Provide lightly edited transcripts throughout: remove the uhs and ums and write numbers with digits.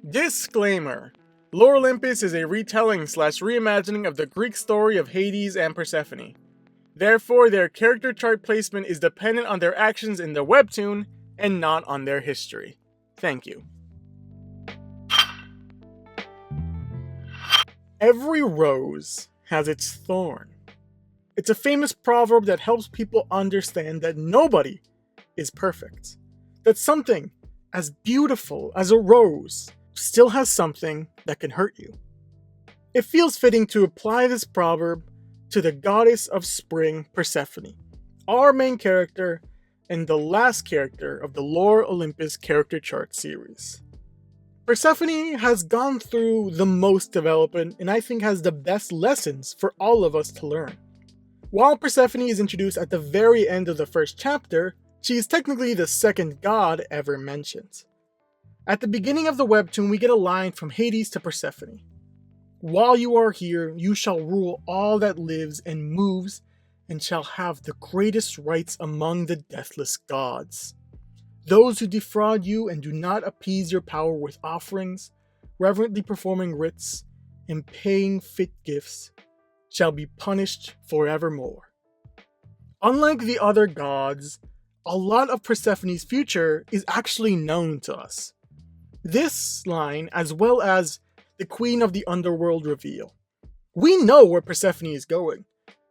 Disclaimer: Lore Olympus is a retelling slash reimagining of the Greek story of Hades and Persephone. Therefore, their character chart placement is dependent on their actions in the webtoon and not on their history. Thank you. Every rose has its thorn. It's a famous proverb that helps people understand that nobody is perfect. That something as beautiful as a rose still has something that can hurt you. It feels fitting to apply this proverb to the goddess of spring, Persephone, our main character and the last character of the Lore Olympus character chart series. Persephone has gone through the most development and I think has the best lessons for all of us to learn. While Persephone is introduced at the very end of the first chapter, she is technically the second god ever mentioned. At the beginning of the webtoon, we get a line from Hades to Persephone. While you are here, you shall rule all that lives and moves, and shall have the greatest rights among the deathless gods. Those who defraud you and do not appease your power with offerings, reverently performing rites, and paying fit gifts, shall be punished forevermore. Unlike the other gods, a lot of Persephone's future is actually known to us. This line, as well as the Queen of the Underworld reveal. We know where Persephone is going.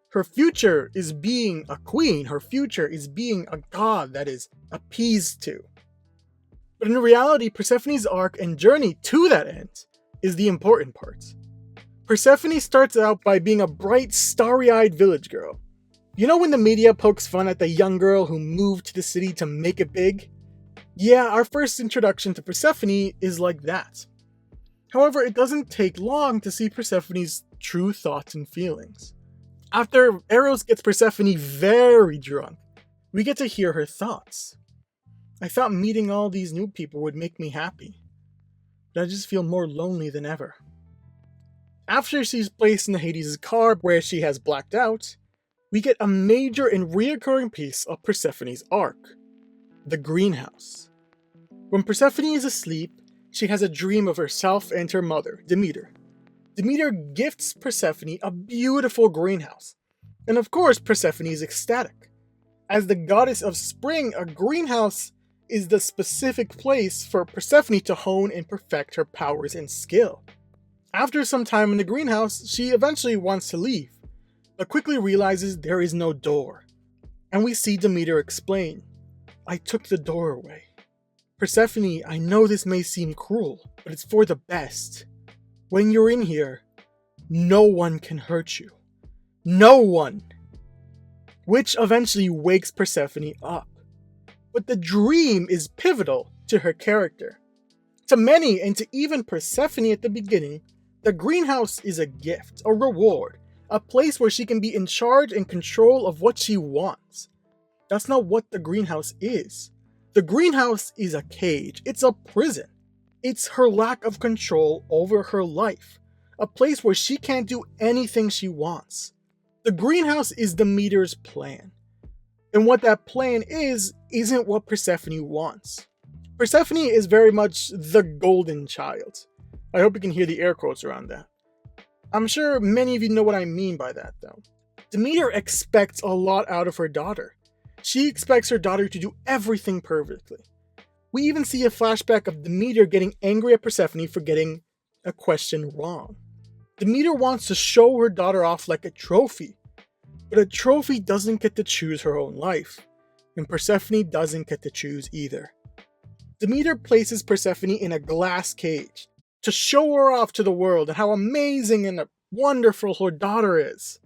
Her future is being a queen, her future is being a god that is appeased to. But in reality, Persephone's arc and journey to that end is the important part. Persephone starts out by being a bright, starry-eyed village girl. You know when the media pokes fun at the young girl who moved to the city to make it big? Yeah, our first introduction to Persephone is like that. However, it doesn't take long to see Persephone's true thoughts and feelings. After Eros gets Persephone very drunk, we get to hear her thoughts. I thought meeting all these new people would make me happy, but I just feel more lonely than ever. After she's placed in the Hades' car where she has blacked out, we get a major and reoccurring piece of Persephone's arc, the greenhouse. When Persephone is asleep, she has a dream of herself and her mother, Demeter. Demeter gifts Persephone a beautiful greenhouse, and of course Persephone is ecstatic. As the goddess of spring, a greenhouse is the specific place for Persephone to hone and perfect her powers and skill. After some time in the greenhouse, she eventually wants to leave, but quickly realizes there is no door. And we see Demeter explain, "I took the door away. Persephone, I know this may seem cruel, but it's for the best. When you're in here, no one can hurt you. No one!" Which eventually wakes Persephone up. But the dream is pivotal to her character. To many, and to even Persephone at the beginning, the greenhouse is a gift, a reward, a place where she can be in charge and control of what she wants. That's not what the greenhouse is. The greenhouse is a cage, it's a prison. It's her lack of control over her life, a place where she can't do anything she wants. The greenhouse is Demeter's plan. And what that plan isn't what Persephone wants. Persephone is very much the golden child. I hope you can hear the air quotes around that. I'm sure many of you know what I mean by that though. Demeter expects a lot out of her daughter. She expects her daughter to do everything perfectly. We even see a flashback of Demeter getting angry at Persephone for getting a question wrong. Demeter wants to show her daughter off like a trophy, but a trophy doesn't get to choose her own life, and Persephone doesn't get to choose either. Demeter places Persephone in a glass cage to show her off to the world and how amazing and wonderful her daughter is.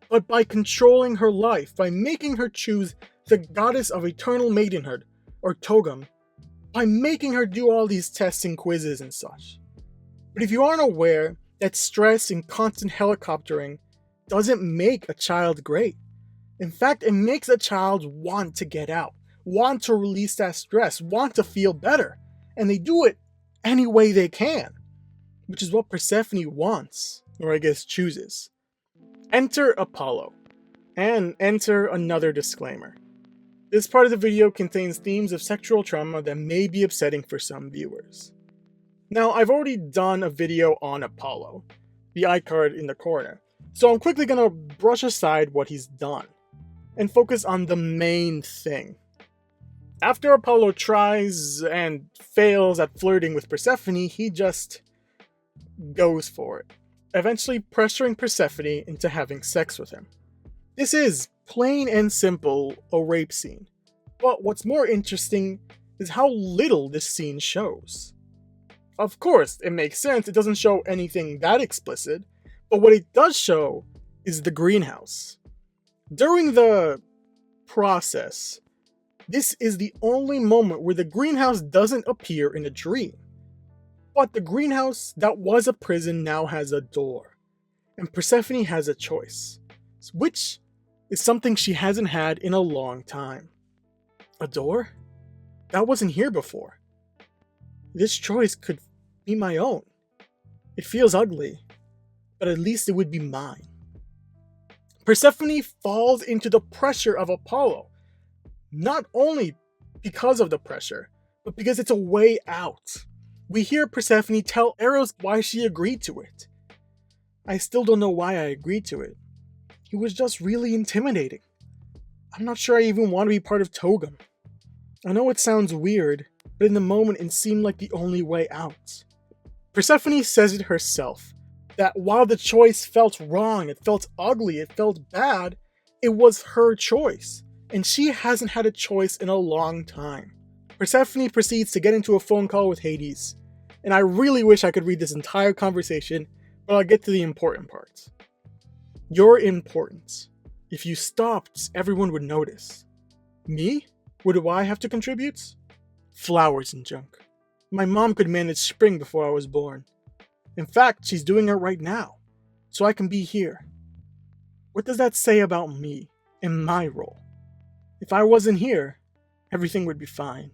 But by controlling her life, by making her choose the goddess of eternal maidenhood, or Togam, by making her do all these tests and quizzes and such. But if you aren't aware that stress and constant helicoptering doesn't make a child great. In fact, it makes a child want to get out, want to release that stress, want to feel better, and they do it any way they can, which is what Persephone wants, or I guess chooses. Enter Apollo, and enter another disclaimer. This part of the video contains themes of sexual trauma that may be upsetting for some viewers. Now, I've already done a video on Apollo, the icard in the corner, so I'm quickly gonna brush aside what he's done and focus on the main thing. After Apollo tries and fails at flirting with Persephone, he just goes for it, eventually pressuring Persephone into having sex with him. This is, plain and simple, a rape scene. But what's more interesting is how little this scene shows. Of course, it makes sense, it doesn't show anything that explicit, but what it does show is the greenhouse. During the process, this is the only moment where the greenhouse doesn't appear in a dream. But the greenhouse that was a prison now has a door, and Persephone has a choice, which is something she hasn't had in a long time. A door? That wasn't here before. This choice could be my own. It feels ugly, but at least it would be mine. Persephone falls into the pressure of Apollo, not only because of the pressure, but because it's a way out. We hear Persephone tell Eros why she agreed to it. I still don't know why I agreed to it. He was just really intimidating. I'm not sure I even want to be part of Togam. I know it sounds weird, but in the moment it seemed like the only way out. Persephone says it herself, that while the choice felt wrong, it felt ugly, it felt bad, it was her choice, and she hasn't had a choice in a long time. Persephone proceeds to get into a phone call with Hades, and I really wish I could read this entire conversation, but I'll get to the important parts. You're important. If you stopped, everyone would notice. Me? What do I have to contribute? Flowers and junk. My mom could manage spring before I was born. In fact, she's doing it right now, so I can be here. What does that say about me and my role? If I wasn't here, everything would be fine.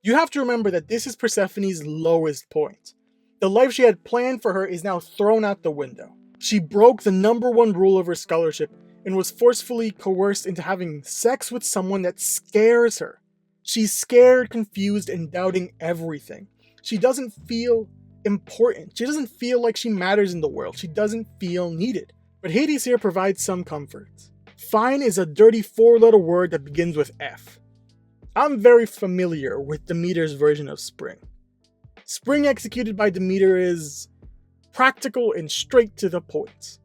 You have to remember that this is Persephone's lowest point. The life she had planned for her is now thrown out the window. She broke the #1 rule of her scholarship and was forcefully coerced into having sex with someone that scares her. She's scared, confused, and doubting everything. She doesn't feel important. She doesn't feel like she matters in the world. She doesn't feel needed. But Hades here provides some comfort. Fine is a dirty 4-letter word that begins with F. I'm very familiar with Demeter's version of spring. Spring executed by Demeter is practical and straight to the point.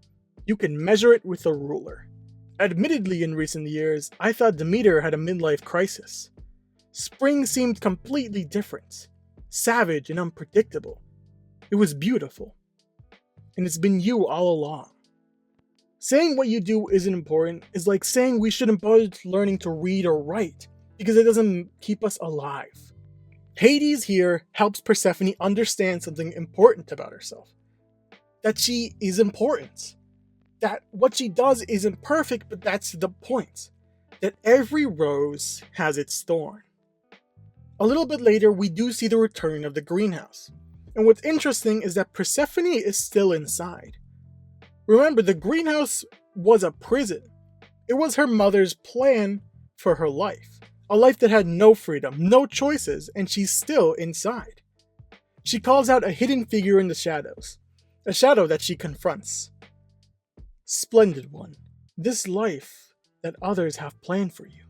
You can measure it with a ruler. Admittedly, in recent years, I thought Demeter had a midlife crisis. Spring seemed completely different, savage and unpredictable. It was beautiful. And it's been you all along. Saying what you do isn't important is like saying we shouldn't bother learning to read or write, because it doesn't keep us alive. Hades here helps Persephone understand something important about herself. That she is important. That what she does isn't perfect, but that's the point. That every rose has its thorn. A little bit later, we do see the return of the greenhouse. And what's interesting is that Persephone is still inside. Remember, the greenhouse was a prison. It was her mother's plan for her life. A life that had no freedom, no choices, and she's still inside. She calls out a hidden figure in the shadows. A shadow that she confronts. Splendid one, this life that others have planned for you.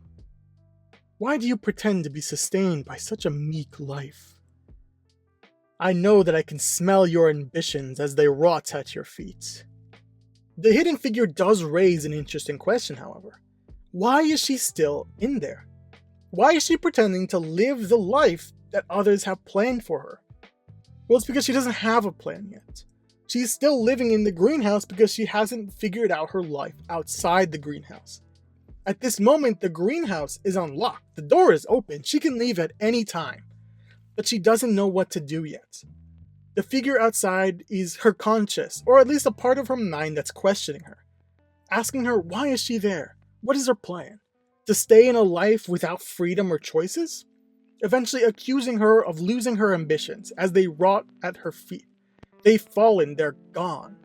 Why do you pretend to be sustained by such a meek life? I know that I can smell your ambitions as they rot at your feet. The hidden figure does raise an interesting question, however. Why is she still in there? Why is she pretending to live the life that others have planned for her? Well, it's because she doesn't have a plan yet. She's still living in the greenhouse because she hasn't figured out her life outside the greenhouse. At this moment, the greenhouse is unlocked. The door is open. She can leave at any time. But she doesn't know what to do yet. The figure outside is her conscious, or at least a part of her mind that's questioning her. Asking her, why is she there? What is her plan? To stay in a life without freedom or choices? Eventually accusing her of losing her ambitions as they rot at her feet. They've fallen, they're gone.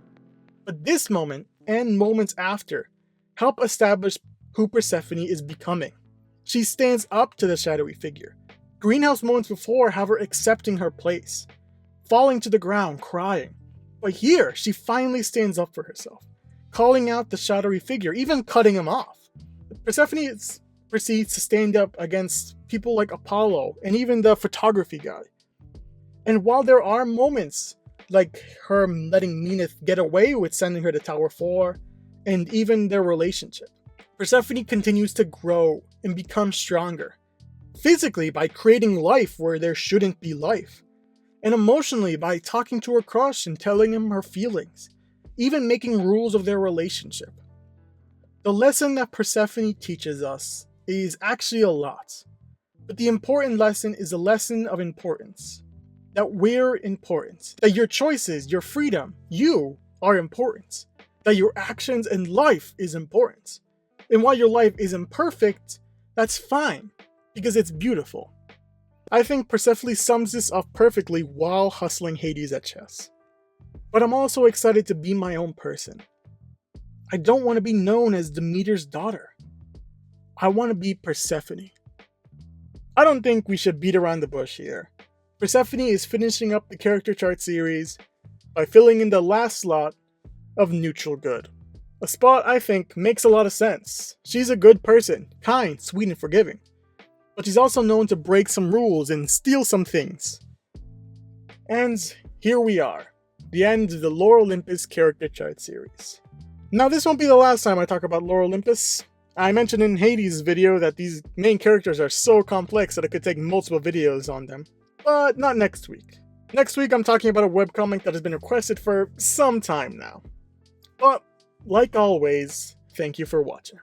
But this moment, and moments after, help establish who Persephone is becoming. She stands up to the shadowy figure. Greenhouse moments before have her accepting her place. falling to the ground, crying. But here, she finally stands up for herself, calling out the shadowy figure, even cutting him off. Persephone proceeds to stand up against people like Apollo and even the photography guy. And while there are moments like her letting Minos get away with sending her to Tower 4, and even their relationship, Persephone continues to grow and become stronger. Physically by creating life where there shouldn't be life, and emotionally by talking to her crush and telling him her feelings, even making rules of their relationship. The lesson that Persephone teaches us is actually a lot, but the important lesson is a lesson of importance. That we're important, that your choices, your freedom, you are important, that your actions and life is important. And while your life isn't perfect, that's fine, because it's beautiful. I think Persephone sums this up perfectly while hustling Hades at chess. But I'm also excited to be my own person. I don't want to be known as Demeter's daughter. I want to be Persephone. I don't think we should beat around the bush here. Persephone is finishing up the character chart series by filling in the last slot of neutral good. A spot I think makes a lot of sense. She's a good person, kind, sweet, and forgiving. But she's also known to break some rules and steal some things. And here we are, the end of the Lore Olympus character chart series. Now this won't be the last time I talk about Lore Olympus. I mentioned in Hades' video that these main characters are so complex that I could take multiple videos on them. But not next week. Next week I'm talking about a webcomic that has been requested for some time now. But, like always, thank you for watching.